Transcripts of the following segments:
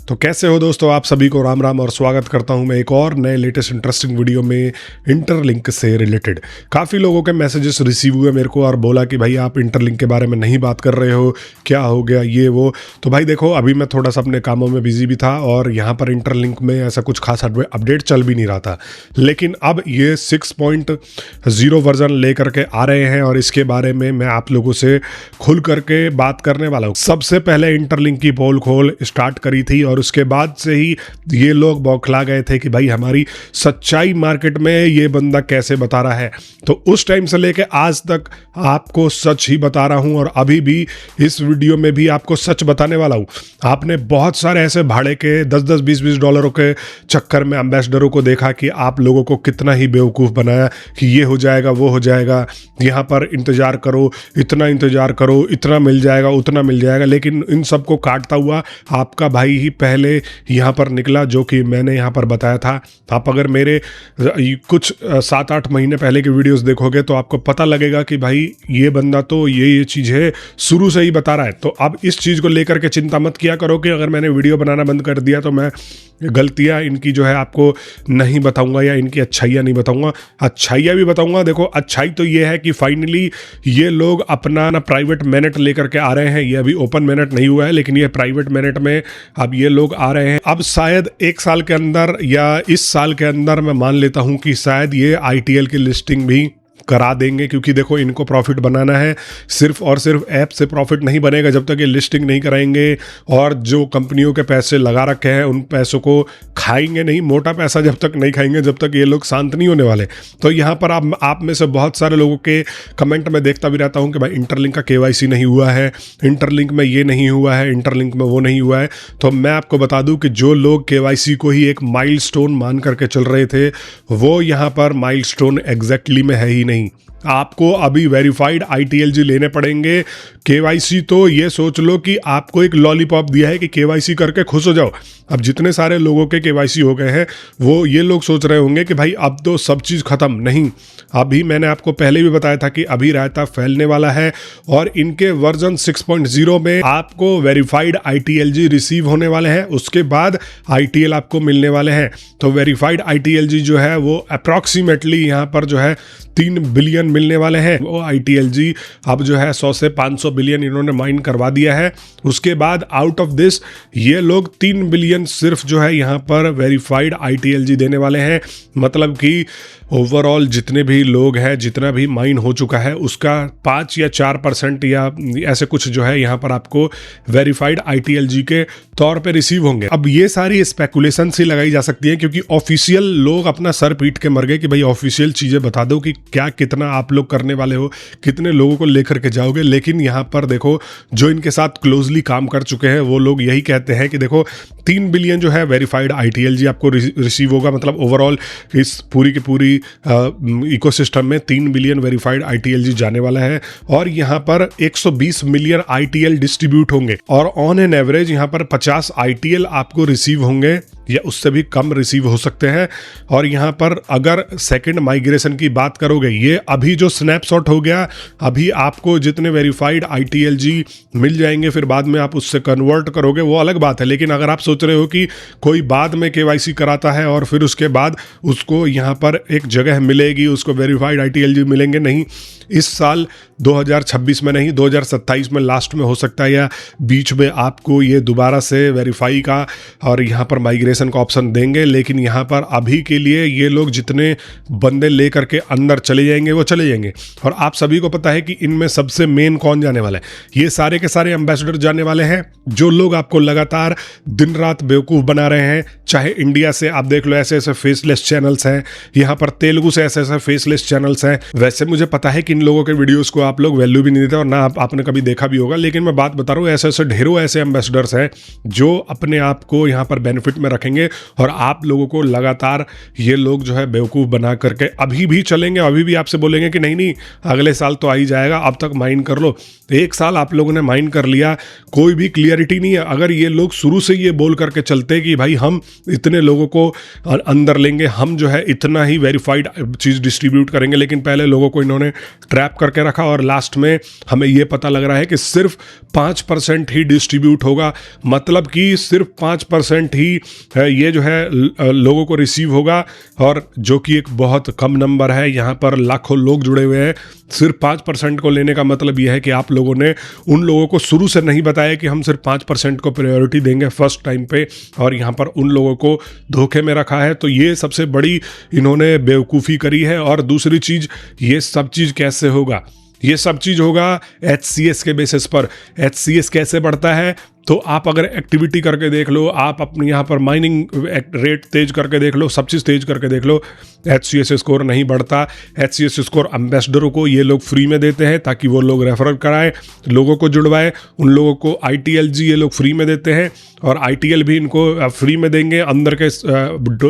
तो कैसे हो दोस्तों, आप सभी को राम राम और स्वागत करता हूं मैं एक और नए लेटेस्ट इंटरेस्टिंग वीडियो में इंटरलिंक से रिलेटेड। काफ़ी लोगों के मैसेजेस रिसीव हुए मेरे को और बोला कि भाई आप इंटरलिंक के बारे में नहीं बात कर रहे हो, क्या हो गया ये वो। तो भाई देखो, अभी मैं थोड़ा सा अपने कामों में बिजी भी था और यहाँ पर इंटरलिंक में ऐसा कुछ खास अपडेट चल भी नहीं रहा था, लेकिन अब ये 6.0 वर्जन लेकर के आ रहे हैं और इसके बारे में मैं आप लोगों से खुल करके बात करने वाला हूँ। सबसे पहले इंटरलिंक की पोल खोल स्टार्ट करी थी और उसके बाद से ही ये लोग बौखला गए थे कि भाई हमारी सच्चाई मार्केट में ये बंदा कैसे बता रहा है। तो उस टाइम से लेके आज तक आपको सच ही बता रहा हूं और अभी भी इस वीडियो में भी आपको सच बताने वाला हूं। आपने बहुत सारे ऐसे भाड़े के 10-10, 20-20 डॉलरों के चक्कर में एम्बेसडरों को देखा कि आप लोगों को कितना ही बेवकूफ़ बनाया कि ये हो जाएगा वो हो जाएगा, यहाँ पर इंतज़ार करो, इतना इंतज़ार करो, इतना मिल जाएगा उतना मिल जाएगा। लेकिन इन सबको काटता हुआ आपका भाई ही पहले यहाँ पर निकला, जो कि मैंने यहाँ पर बताया था। आप अगर मेरे कुछ 7-8 महीने पहले की वीडियोस देखोगे तो आपको पता लगेगा कि भाई ये बंदा तो ये चीज़ है शुरू से ही बता रहा है। तो अब इस चीज़ को लेकर के चिंता मत किया करो कि अगर मैंने वीडियो बनाना बंद कर दिया तो मैं गलतियाँ इनकी जो है आपको नहीं बताऊंगा या इनकी अच्छाइयाँ नहीं बताऊंगा। अच्छाइयाँ भी बताऊंगा। देखो, अच्छाई तो ये है कि फाइनली ये लोग अपना ना प्राइवेट मैनेट लेकर के आ रहे हैं। ये अभी ओपन मैनेट नहीं हुआ है, लेकिन ये प्राइवेट मैनेट में अब ये लोग आ रहे हैं। अब शायद 1 साल के अंदर या इस साल के अंदर मैं मान लेता हूं कि शायद ये ITL की लिस्टिंग भी करा देंगे, क्योंकि देखो इनको प्रॉफिट बनाना है। सिर्फ और सिर्फ ऐप से प्रॉफिट नहीं बनेगा जब तक ये लिस्टिंग नहीं कराएंगे, और जो कंपनियों के पैसे लगा रखे हैं उन पैसों को खाएंगे नहीं। मोटा पैसा जब तक नहीं खाएंगे जब तक ये लोग शांत नहीं होने वाले। तो यहाँ पर आप में से बहुत सारे लोगों के कमेंट में देखता भी रहता हूँ कि भाई इंटरलिंक का KYC नहीं हुआ है, इंटरलिंक में ये नहीं हुआ है, इंटरलिंक में वो नहीं हुआ है। तो मैं आपको बता दूं कि जो लोग KYC को ही एक माइलस्टोन मान करके चल रहे थे, वो यहाँ पर माइलस्टोन एग्जैक्टली में है ही नहीं। आपको अभी वेरीफाइड ITLG लेने पड़ेंगे। KYC तो ये सोच लो कि आपको एक लॉलीपॉप दिया है कि KYC करके खुश हो जाओ। अब जितने सारे लोगों के KYC हो गए हैं, वो ये लोग सोच रहे होंगे कि भाई अब तो सब चीज़ खत्म। नहीं, अभी मैंने आपको पहले भी बताया था कि अभी रायता फैलने वाला है और इनके वर्जन 6.0 में आपको वेरीफाइड ITLG रिसीव होने वाले हैं। उसके बाद ITL आपको मिलने वाले हैं। तो वेरीफाइड ITLG जो है वो अप्रॉक्सीमेटली यहाँ पर जो है 3 बिलियन मिलने वाले हैं। वो ITLG अब जो है 100 से 500 बिलियन इन्होंने माइन करवा दिया है। उसके बाद आउट ऑफ दिस ये लोग 3 बिलियन सिर्फ जो है यहाँ पर वेरीफाइड ITLG देने वाले हैं। मतलब कि ओवरऑल जितने भी लोग हैं, जितना भी माइन हो चुका है, उसका 5 या 4% या ऐसे कुछ जो है यहाँ पर आपको वेरीफाइड ITLG के तौर पे रिसीव होंगे। अब ये सारी स्पेकुलेशन से लगाई जा सकती है, क्योंकि ऑफिशियल लोग अपना सर पीट के मर गए कि भाई ऑफिशियल चीज़ें बता दो कि क्या कितना आप लोग करने वाले हो, कितने लोगों को लेकर के जाओगे। लेकिन यहाँ पर देखो, जो इनके साथ क्लोजली काम कर चुके हैं वो लोग यही कहते हैं कि देखो 3 बिलियन जो है वेरीफाइड ITLG आपको रिसीव होगा। मतलब ओवरऑल इस पूरी की पूरी इकोसिस्टम में 3 बिलियन वेरीफाइड ITLG जाने वाला है और यहाँ पर 120 मिलियन ITL डिस्ट्रीब्यूट होंगे और ऑन एन एवरेज यहाँ पर 50 ITL आपको रिसीव होंगे या उससे भी कम रिसीव हो सकते हैं। और यहाँ पर अगर सेकंड माइग्रेशन की बात करोगे, ये अभी जो स्नैपशॉट हो गया, अभी आपको जितने वेरीफाइड ITLG मिल जाएंगे फिर बाद में आप उससे कन्वर्ट करोगे, वो अलग बात है। लेकिन अगर आप सोच रहे हो कि कोई बाद में KYC कराता है और फिर उसके बाद उसको यहाँ पर एक जगह मिलेगी, उसको वेरीफाइड ITLG मिलेंगे, नहीं, इस साल 2026 में नहीं, 2027 में लास्ट में हो सकता है या बीच में आपको ये दोबारा से वेरीफाई का और यहाँ पर माइग्रेशन का ऑप्शन देंगे। लेकिन यहाँ पर अभी के लिए ये लोग जितने बंदे लेकर के अंदर चले जाएंगे वो चले जाएंगे। और आप सभी को पता है कि इनमें सबसे मेन कौन जाने वाला है। ये सारे के सारे एम्बेसडर जाने वाले हैं, जो लोग आपको लगातार दिन रात बेवकूफ़ बना रहे हैं। चाहे इंडिया से आप देख लो, ऐसे ऐसे फेसलेस चैनल्स हैं, यहाँ पर तेलुगु से ऐसे ऐसे फेसलेस चैनल्स हैं। वैसे मुझे पता है कि इन लोगों के वीडियोस को आप लोग वैल्यू भी नहीं देते और ना आपने कभी देखा भी होगा, लेकिन मैं बात बता रहा हूँ, ऐसे ऐसे ढेरों ऐसे एम्बेसडर्स हैं जो अपने आप को यहाँ पर बेनिफिट में रखेंगे रखेंगे और आप लोगों को लगातार ये लोग जो है बेवकूफ़ बना करके अभी भी चलेंगे, अभी भी आपसे बोलेंगे कि नहीं नहीं अगले साल तो आ ही जाएगा, अब तक माइन कर लो। 1 साल आप लोगों ने माइन कर लिया, कोई भी क्लियरिटी नहीं है। अगर ये लोग शुरू से ये बोल करके चलते कि भाई हम इतने लोगों को अंदर लेंगे, हम जो है इतना ही वेरीफाइड चीज़ डिस्ट्रीब्यूट करेंगे, लेकिन पहले लोगों को इन्होंने ट्रैप करके रखा और लास्ट में हमें ये पता लग रहा है कि सिर्फ 5% ही डिस्ट्रीब्यूट होगा, मतलब कि सिर्फ 5% ही ये जो है लोगों को रिसीव होगा, और जो कि एक बहुत कम नंबर है। यहाँ पर लाखों लोग जुड़े हुए हैं, सिर्फ 5% को लेने का मतलब यह है कि आप लोगों ने उन लोगों को शुरू से नहीं बताया कि हम सिर्फ 5% को प्रायोरिटी देंगे फर्स्ट टाइम पे, और यहाँ पर उन लोगों को धोखे में रखा है। तो ये सबसे बड़ी इन्होंने बेवकूफ़ी करी है। और दूसरी चीज़, ये सब चीज़ कैसे होगा? ये सब चीज़ होगा HCS के बेसिस पर। HCS कैसे बढ़ता है? तो आप अगर एक्टिविटी करके देख लो, आप अपने यहाँ पर माइनिंग रेट तेज करके देख लो, सब चीज़ तेज करके देख लो, HCS स्कोर नहीं बढ़ता। HCS स्कोर एम्बेसडरों को ये लोग फ्री में देते हैं ताकि वो लोग रेफर कराएं, लोगों को जुड़वाएं। उन लोगों को ITLG ये लोग फ्री में देते हैं, और ITL भी इनको फ्री में देंगे। अंदर के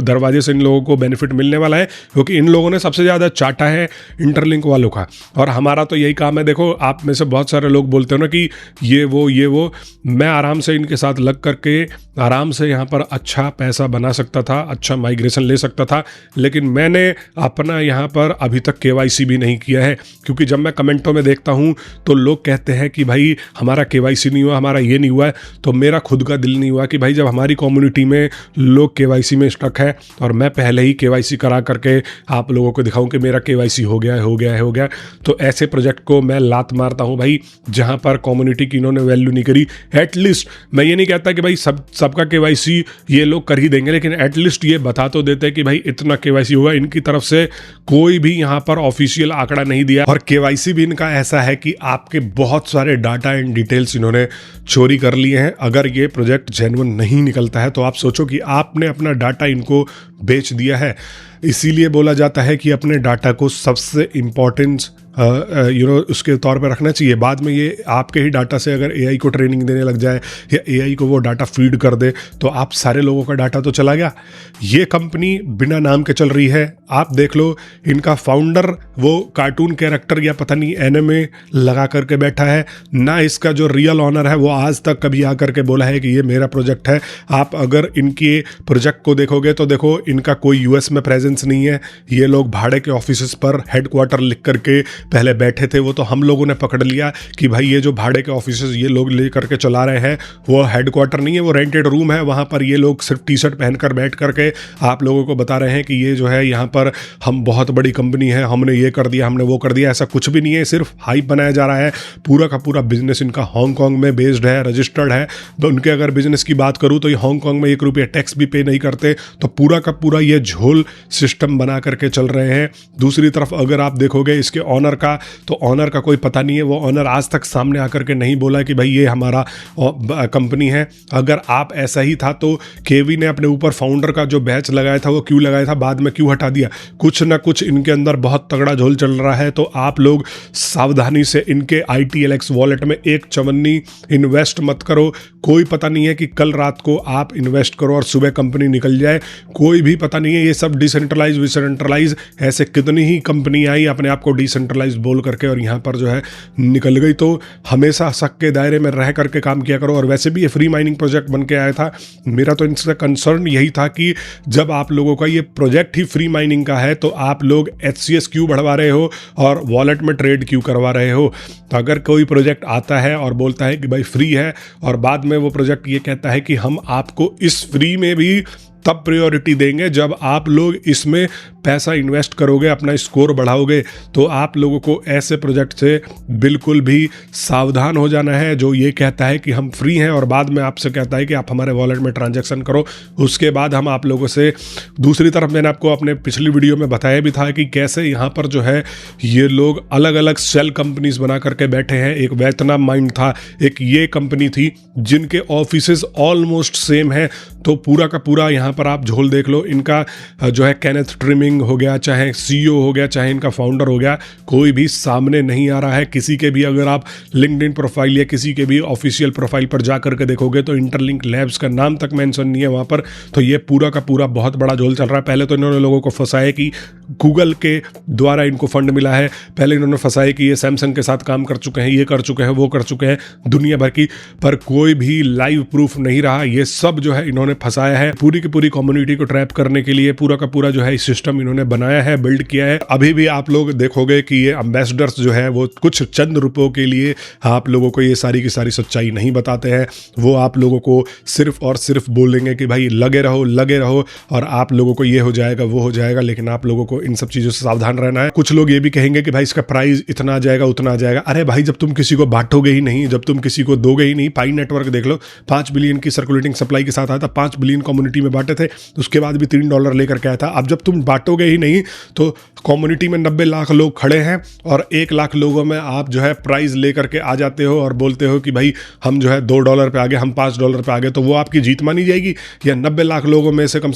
दरवाजे से इन लोगों को बेनिफिट मिलने वाला है, क्योंकि इन लोगों ने सबसे ज़्यादा चाटा है इंटरलिंक वालों का। और हमारा तो यही काम है। देखो, आप में से बहुत सारे लोग बोलते हो ना कि ये वो, मैं आराम से इनके साथ लग करके आराम से यहाँ पर अच्छा पैसा बना सकता था, अच्छा माइग्रेशन ले सकता था, लेकिन मैंने अपना यहाँ पर अभी तक KYC भी नहीं किया है। क्योंकि जब मैं कमेंटों में देखता हूँ तो लोग कहते हैं कि भाई हमारा KYC नहीं हुआ, हमारा ये नहीं हुआ है, तो मेरा खुद का दिल नहीं हुआ कि भाई जब हमारी कम्युनिटी में लोग KYC में स्टक है और मैं पहले ही KYC करा करके आप लोगों को दिखाऊं कि मेरा KYC हो गया, तो ऐसे प्रोजेक्ट को मैं लात मारता हूं भाई, जहां पर कम्युनिटी की इन्होंने वैल्यू नहीं करी। एटलीस्ट मैं ये नहीं कहता कि भाई सबका KYC ये लोग कर ही देंगे, लेकिन एटलीस्ट ये बता तो देते हैं कि भाई इतना KYC हुआ। इनकी तरफ से कोई भी यहाँ पर ऑफिशियल आंकड़ा नहीं दिया, और KYC भी इनका ऐसा है कि आपके बहुत सारे डाटा एंड डिटेल्स इन्होंने चोरी कर लिए हैं। अगर ये प्रोजेक्ट जेन्युइन नहीं निकलता है तो आप सोचो कि आपने अपना डाटा इनको बेच दिया है। इसीलिए बोला जाता है कि अपने डाटा को सबसे इम्पोर्टेंस उसके तौर पर रखना चाहिए। बाद में ये आपके ही डाटा से अगर AI को ट्रेनिंग देने लग जाए या AI को वो डाटा फीड कर दे तो आप सारे लोगों का डाटा तो चला गया। ये कंपनी बिना नाम के चल रही है। आप देख लो, इनका फाउंडर वो कार्टून कैरेक्टर या पता नहीं एनिमे लगा करके बैठा है ना। इसका जो रियल ऑनर है वो आज तक कभी आकर के बोला है कि ये मेरा प्रोजेक्ट है। आप अगर इनके प्रोजेक्ट को देखोगे तो देखो, इनका कोई US में प्रेजेंस नहीं है। ये लोग भाड़े के ऑफिस पर हेडक्वार्टर लिख करके पहले बैठे थे। वो तो हम लोगों ने पकड़ लिया कि भाई ये जो भाड़े के ऑफिस ये लोग ले करके चला रहे हैं वो हेडक्वार्टर नहीं है, वो रेंटेड रूम है। वहाँ पर ये लोग सिर्फ टी-शर्ट पहनकर बैठ करके आप लोगों को बता रहे हैं कि ये जो है यहाँ पर हम बहुत बड़ी कंपनी है, हमने ये कर दिया, हमने वो कर दिया। ऐसा कुछ भी नहीं है, सिर्फ हाइप बनाया जा रहा है। पूरा का पूरा बिजनेस इनका हांगकांग में बेस्ड है, रजिस्टर्ड है। उनके अगर बिजनेस की बात करूँ तो ये हांगकांग में 1 रुपया टैक्स भी पे नहीं करते। तो पूरा का पूरा ये झोल सिस्टम बना करके चल रहे हैं। दूसरी तरफ अगर आप देखोगे इसके ऑनर का, तो ऑनर का कोई पता नहीं है। वो ऑनर आज तक सामने आकर के नहीं बोला कि भाई ये हमारा कंपनी है। अगर आप ऐसा ही था तो केवी ने अपने ऊपर फाउंडर का जो बैच लगाया था वो क्यों लगाया था, बाद में क्यों हटा दिया? कुछ ना कुछ इनके अंदर बहुत तगड़ा झोल चल रहा है। तो आप लोग सावधानी से इनके ITLX वॉलेट में एक चवन्नी इन्वेस्ट मत करो। कोई पता नहीं है कि कल रात को आप इन्वेस्ट करो और सुबह कंपनी निकल जाए, कोई भी पता नहीं है। ये सब डिसेंट्रलाइज ऐसे कितनी ही कंपनी आई अपने आप को डिसेंट्रलाइज बोल करके और यहाँ पर जो है निकल गई। तो हमेशा शक के दायरे में रह करके काम किया करो। और वैसे भी ये फ्री माइनिंग प्रोजेक्ट बन के आया था। मेरा तो इनसे कंसर्न यही था कि जब आप लोगों का ये प्रोजेक्ट ही फ्री माइनिंग का है तो आप लोग HCS क्यों बढ़वा रहे हो और वॉलेट में ट्रेड क्यों करवा रहे हो? तो अगर कोई प्रोजेक्ट आता है और बोलता है कि भाई फ्री है और बाद में वो प्रोजेक्ट ये कहता है कि हम आपको इस फ्री में भी तब प्रायोरिटी देंगे जब आप लोग इसमें पैसा इन्वेस्ट करोगे, अपना स्कोर बढ़ाओगे, तो आप लोगों को ऐसे प्रोजेक्ट से बिल्कुल भी सावधान हो जाना है जो ये कहता है कि हम फ्री हैं और बाद में आपसे कहता है कि आप हमारे वॉलेट में ट्रांजैक्शन करो, उसके बाद हम आप लोगों से। दूसरी तरफ मैंने आपको अपने पिछली वीडियो में बताया भी था कि कैसे यहाँ पर जो है ये लोग अलग अलग सेल कंपनीज बना करके बैठे हैं। एक वियतनाम माइंड था, एक ये कंपनी थी जिनके ऑफिसेज ऑलमोस्ट सेम है। तो पूरा का पूरा यहाँ पर आप झोल देख लो। इनका जो है केनेथ ट्रिमिंग हो गया, चाहे सीईओ हो गया, चाहे इनका फाउंडर हो गया, कोई भी सामने नहीं आ रहा है। किसी के भी अगर आप लिंक्डइन प्रोफाइल या किसी के भी ऑफिशियल प्रोफाइल पर जा करके देखोगे तो इंटरलिंक लैब्स का नाम तक मेंशन नहीं है वहाँ पर। तो ये पूरा का पूरा बहुत बड़ा झोल चल रहा है। पहले तो इन्होंने लोगों को फंसाया कि गूगल के द्वारा इनको फंड मिला है, पहले इन्होंने फंसाया कि ये सैमसंग के साथ काम कर चुके हैं, ये कर चुके हैं, वो कर चुके हैं, दुनिया भर की, पर कोई भी लाइव प्रूफ नहीं रहा। ये सब जो है इन्होंने फंसाया है। पूरी की पूरी कम्युनिटी को ट्रैप करने के लिए पूरा का पूरा जो है सिस्टम इन्होंने बनाया है, बिल्ड किया है। अभी भी आप लोग देखोगे कि ये एम्बेसडर्स जो है वो कुछ चंद रुपयों के लिए आप लोगों को ये सारी की सारी सच्चाई नहीं बताते हैं। वो आप लोगों को सिर्फ और सिर्फ बोलेंगे कि भाई लगे रहो और आप लोगों को ये हो जाएगा, वो हो जाएगा, लेकिन आप लोगों को इन सब चीजों से सावधान रहना है। कुछ लोग ये भी कहेंगे कि भाई इसका प्राइस इतना आ जाएगा, उतना आ जाएगा। अरे भाई, जब तुम किसी को बांटोगे ही नहीं, जब तुम किसी को दोगे ही नहीं। पाई नेटवर्क देख लो, 5 बिलियन की सर्कुलेटिंग सप्लाई के साथ आया था, 5 बिलियन कम्युनिटी में बांटे थे, उसके बाद भी $3 लेकर के आया था। अब जब तुम बांटोगे ही नहीं तो कम्युनिटी में 90 लाख लोग खड़े हैं और 1 लाख लोगों में आप जो है प्राइस लेकर के आ जाते हो और बोलते हो कि भाई हम जो है $2 पे आ गए, हम $5 पे आ गए, तो वो आपकी जीत मानी जाएगी? या 90 लाख लोगों में से कम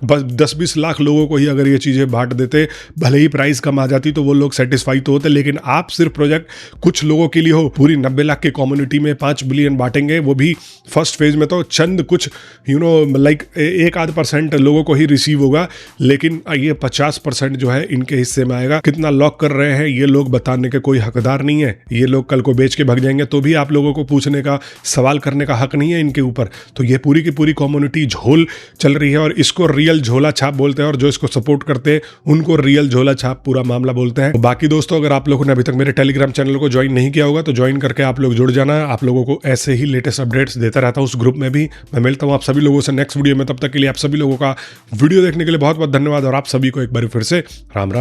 10-20 लाख लोगों को ही अगर ये चीज़ें बांट देते, भले ही प्राइस कम आ जाती तो वो लोग सेटिस्फाई तो होते, लेकिन आप सिर्फ प्रोजेक्ट कुछ लोगों के लिए हो। पूरी 90 लाख की कम्युनिटी में 5 बिलियन बांटेंगे, वो भी फर्स्ट फेज में तो चंद कुछ लाइक 1-8% लोगों को ही रिसीव होगा, लेकिन ये 50% जो है इनके हिस्से में आएगा। कितना लॉक कर रहे हैं ये लोग बताने के कोई हकदार नहीं है। ये लोग कल को बेच के भाग जाएंगे तो भी आप लोगों को पूछने का, सवाल करने का हक नहीं है इनके ऊपर। तो ये पूरी की पूरी कम्युनिटी झोल चल रही है और इसको रियल झोला छाप बोलते हैं, और जो इसको सपोर्ट करते हैं उनको रियल झोला छाप पूरा मामला बोलते हैं। बाकी दोस्तों, अगर आप लोगों ने अभी तक मेरे टेलीग्राम चैनल को ज्वाइन नहीं किया होगा तो ज्वाइन करके आप लोग जुड़ जाना। आप लोगों को ऐसे ही लेटेस्ट अपडेट्स देता रहता हूँ उस ग्रुप में भी। मैं मिलता हूँ आप सभी लोगों से नेक्स्ट वीडियो में। तब तक के लिए आप सभी लोगों का वीडियो देखने के लिए बहुत बहुत धन्यवाद और आप सभी को एक बार फिर से राम राम।